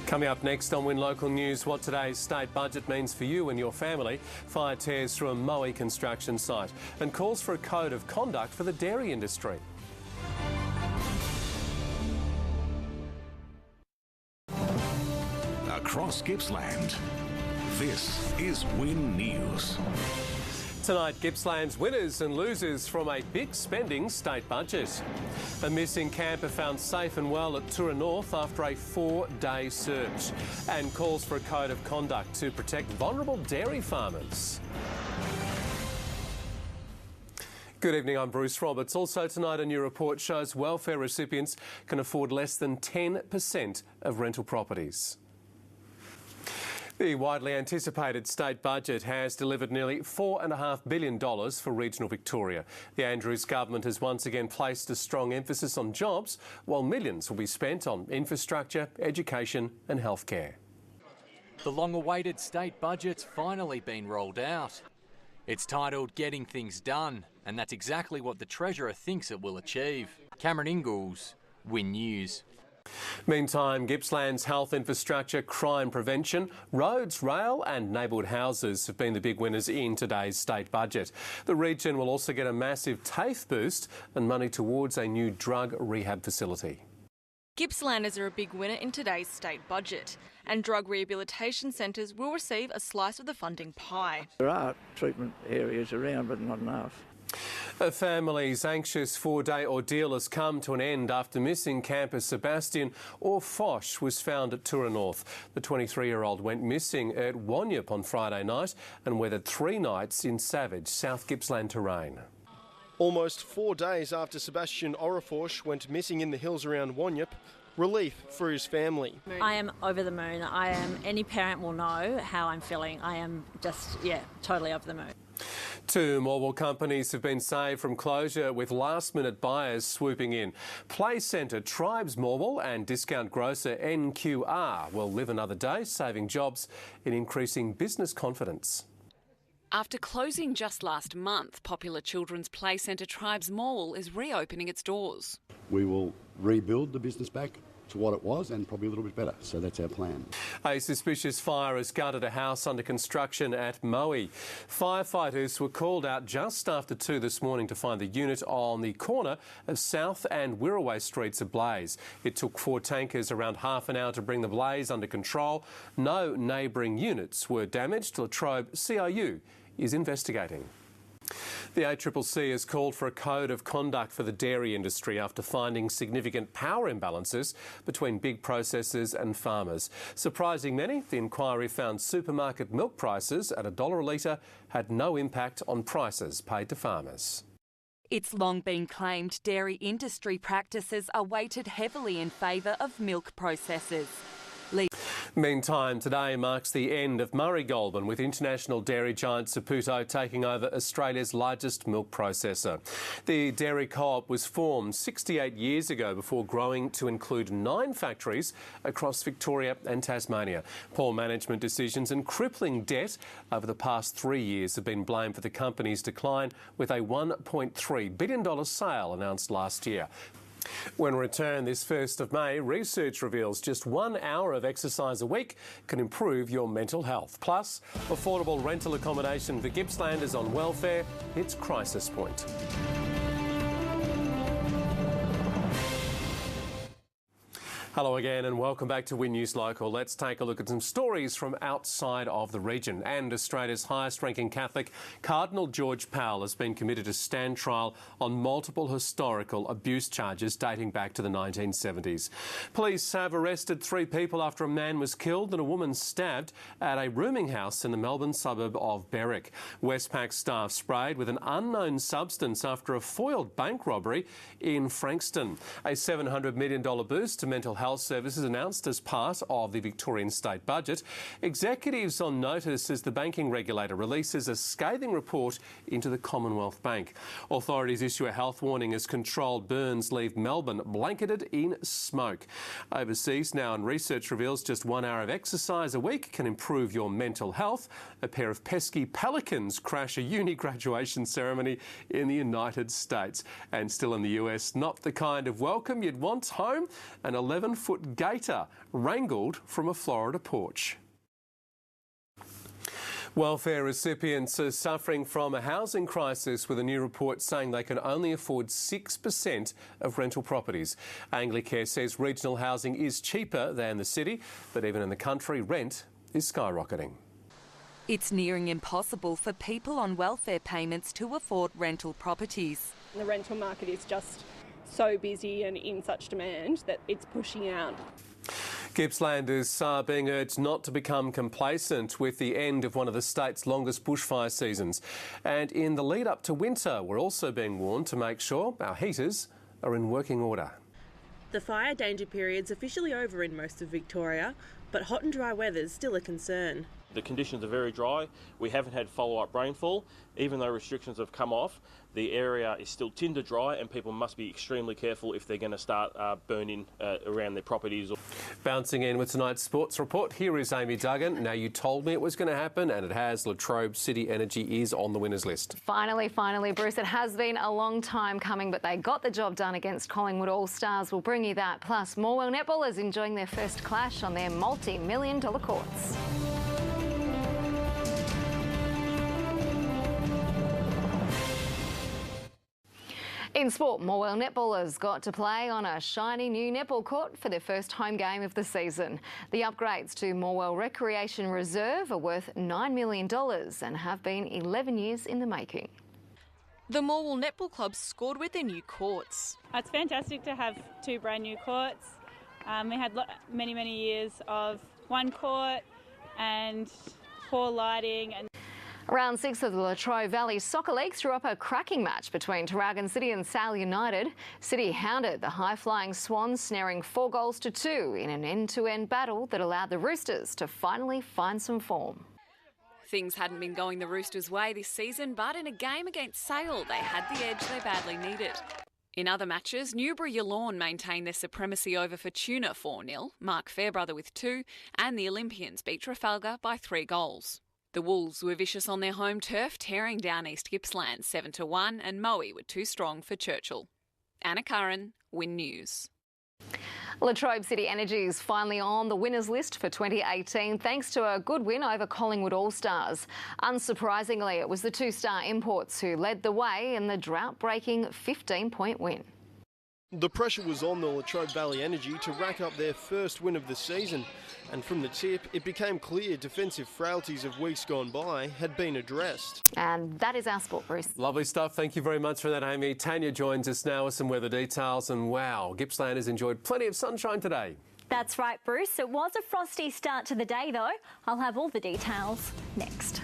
Coming up next on Win Local News, what today's state budget means for you and your family. Fire tears through a Moe construction site and calls for a code of conduct for the dairy industry. Across Gippsland, this is Win News. Tonight, Gippsland's winners and losers from a big spending state budget. A missing camper found safe and well at Tura North after a 4-day search, and calls for a code of conduct to protect vulnerable dairy farmers. Good evening, I'm Bruce Roberts. Also tonight, a new report shows welfare recipients can afford less than 10% of rental properties. The widely anticipated state budget has delivered nearly $4.5 billion for regional Victoria. The Andrews government has once again placed a strong emphasis on jobs, while millions will be spent on infrastructure, education and healthcare. The long-awaited state budget's finally been rolled out. It's titled Getting Things Done, and that's exactly what the Treasurer thinks it will achieve. Cameron Ingalls, Win News. Meantime, Gippsland's health infrastructure, crime prevention, roads, rail and neighbourhood houses have been the big winners in today's state budget. The region will also get a massive TAFE boost and money towards a new drug rehab facility. Gippslanders are a big winner in today's state budget, and drug rehabilitation centres will receive a slice of the funding pie. There are treatment areas around, but not enough. A family's anxious 4-day ordeal has come to an end after missing camper Sebastian Foch was found at Tura North. The 23-year-old went missing at Wanyip on Friday night and weathered 3 nights in savage South Gippsland terrain. Almost 4 days after Sebastian Foch went missing in the hills around Wanyip, relief for his family. I am over the moon. Any parent will know how I'm feeling. I am just, totally over the moon. 2 Morwell companies have been saved from closure with last-minute buyers swooping in. Play Centre Tribes Morwell and discount grocer NQR will live another day, saving jobs and increasing business confidence. After closing just last month, popular children's play centre Tribes Morwell is reopening its doors. We will rebuild the business back to what it was and probably a little bit better, so that's our plan. A suspicious fire has gutted a house under construction at Moe. Firefighters were called out just after 2 this morning to find the unit on the corner of South and Wirraway Streets ablaze. It took 4 tankers around half an hour to bring the blaze under control. No neighbouring units were damaged. Latrobe CIU is investigating. The ACCC has called for a code of conduct for the dairy industry after finding significant power imbalances between big processors and farmers. Surprising many, the inquiry found supermarket milk prices at $1 a litre had no impact on prices paid to farmers. It's long been claimed dairy industry practices are weighted heavily in favour of milk processors. Meantime, today marks the end of Murray Goulburn, with international dairy giant Saputo taking over Australia's largest milk processor. The dairy co-op was formed 68 years ago before growing to include 9 factories across Victoria and Tasmania. Poor management decisions and crippling debt over the past 3 years have been blamed for the company's decline, with a $1.3 billion sale announced last year. When returned this 1st of May, research reveals just 1 hour of exercise a week can improve your mental health. Plus, affordable rental accommodation for Gippslanders on welfare hits crisis point. Hello again and welcome back to Win News Local. Let's take a look at some stories from outside of the region. And Australia's highest-ranking Catholic, Cardinal George Powell, has been committed to stand trial on multiple historical abuse charges dating back to the 1970s. Police have arrested 3 people after a man was killed and a woman stabbed at a rooming house in the Melbourne suburb of Berwick. Westpac staff sprayed with an unknown substance after a foiled bank robbery in Frankston. A $700 million boost to mental health services announced as part of the Victorian state budget. Executives on notice as the banking regulator releases a scathing report into the Commonwealth Bank. Authorities issue a health warning as controlled burns leave Melbourne blanketed in smoke. Overseas now, and research reveals just 1 hour of exercise a week can improve your mental health. A pair of pesky pelicans crash a uni graduation ceremony in the United States. And still in the US, not the kind of welcome you'd want home. An 11 7-foot gator wrangled from a Florida porch. Welfare recipients are suffering from a housing crisis, with a new report saying they can only afford 6% of rental properties. Anglicare says regional housing is cheaper than the city, but even in the country, rent is skyrocketing. It's nearing impossible for people on welfare payments to afford rental properties. The rental market is just so busy and in such demand that it's pushing out. Gippslanders are being urged not to become complacent with the end of one of the state's longest bushfire seasons. And in the lead up to winter, we're also being warned to make sure our heaters are in working order. The fire danger period's officially over in most of Victoria, but hot and dry weather's still a concern. The conditions are very dry. We haven't had follow-up rainfall. Even though restrictions have come off, the area is still tinder dry, and people must be extremely careful if they're going to start burning around their properties. Bouncing in with tonight's sports report, here is Amy Duggan. Now, you told me it was going to happen, and it has. Latrobe City Energy is on the winners list. Finally, Bruce. It has been a long time coming, but they got the job done against Collingwood All-Stars. We'll bring you that. Plus, Morwell netballers enjoying their first clash on their multi-million-dollar courts. In sport, Morwell netballers got to play on a shiny new netball court for their first home game of the season. The upgrades to Morwell Recreation Reserve are worth $9 million and have been 11 years in the making. The Morwell Netball Club scored with their new courts. It's fantastic to have two brand new courts. We had many years of one court and poor lighting. Round 6 of the Latrobe Valley Soccer League threw up a cracking match between Tuggan City and Sale United. City hounded the high-flying Swans, snaring 4 goals to 2 in an end-to-end battle that allowed the Roosters to finally find some form. Things hadn't been going the Roosters' way this season, but in a game against Sale, they had the edge they badly needed. In other matches, Newbury-Yallourn maintained their supremacy over Fortuna 4-0, Mark Fairbrother with 2, and the Olympians beat Trafalgar by 3 goals. The Wolves were vicious on their home turf, tearing down East Gippsland 7-1, and Moe were too strong for Churchill. Anna Curran, Win News. Latrobe City Energy is finally on the winners list for 2018 thanks to a good win over Collingwood All-Stars. Unsurprisingly, it was the 2-star Imports who led the way in the drought-breaking 15-point win. The pressure was on the Latrobe Valley Energy to rack up their first win of the season, and from the tip it became clear defensive frailties of weeks gone by had been addressed. And that is our sport, Bruce. Lovely stuff. Thank you very much for that, Amy. Tanya joins us now with some weather details, and wow, Gippsland has enjoyed plenty of sunshine today. That's right, Bruce. It was a frosty start to the day, though. I'll have all the details next.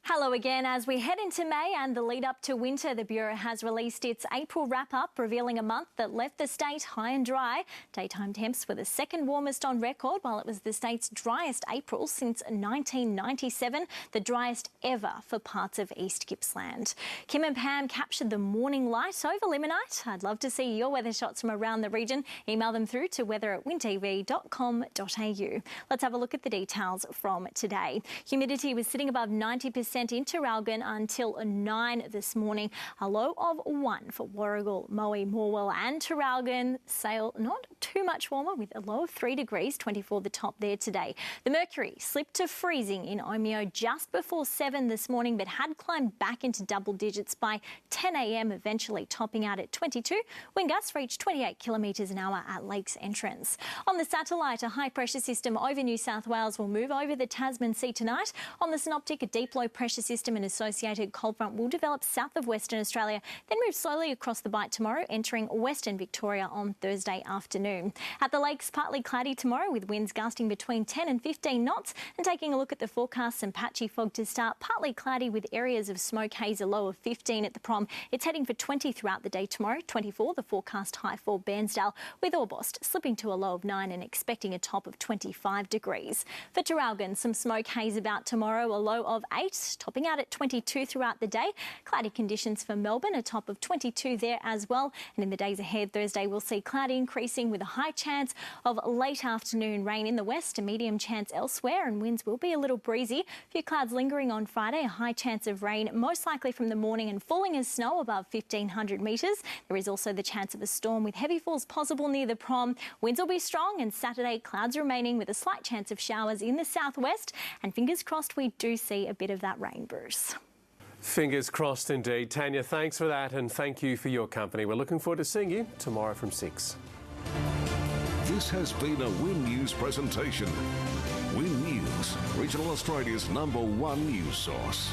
Hello again. As we head into May and the lead up to winter, the Bureau has released its April wrap-up, revealing a month that left the state high and dry. Daytime temps were the second warmest on record, while it was the state's driest April since 1997, the driest ever for parts of East Gippsland. Kim and Pam captured the morning light over limonite. I'd love to see your weather shots from around the region. Email them through to weather@wintv.com.au. Let's have a look at the details from today. Humidity was sitting above 90% in Traralgon until 9 this morning. A low of 1 for Warragul, Moe, Morwell and Traralgon. Sale not too much warmer with a low of 3 degrees, 24 the top there today. The mercury slipped to freezing in Omeo just before 7 this morning, but had climbed back into double digits by 10 a.m, eventually topping out at 22. Wind gusts reached 28 kilometres an hour at Lakes Entrance. On the satellite, a high pressure system over New South Wales will move over the Tasman Sea tonight. On the synoptic, a deep low pressure system and associated cold front will develop south of Western Australia, then move slowly across the Bight tomorrow, entering Western Victoria on Thursday afternoon. At the lakes, partly cloudy tomorrow with winds gusting between 10 and 15 knots. And taking a look at the forecast, some patchy fog to start, partly cloudy with areas of smoke haze, a low of 15 at the Prom. It's heading for 20 throughout the day tomorrow, 24 the forecast high for Bairnsdale, with Orbost slipping to a low of 9 and expecting a top of 25 degrees. For Traralgon, some smoke haze about tomorrow, a low of 8. tonight, topping out at 22 throughout the day. Cloudy conditions for Melbourne, a top of 22 there as well. And in the days ahead, Thursday we'll see cloudy increasing with a high chance of late afternoon rain in the west, a medium chance elsewhere, and winds will be a little breezy. A few clouds lingering on Friday, a high chance of rain, most likely from the morning and falling as snow above 1,500 metres. There is also the chance of a storm with heavy falls possible near the prom. Winds will be strong, and Saturday clouds remaining with a slight chance of showers in the southwest. And fingers crossed we do see a bit of that rain, Bruce. Fingers crossed indeed. Tanya, thanks for that, and thank you for your company. We're looking forward to seeing you tomorrow from 6. This has been a Win News presentation. Win News, Regional Australia's #1 news source.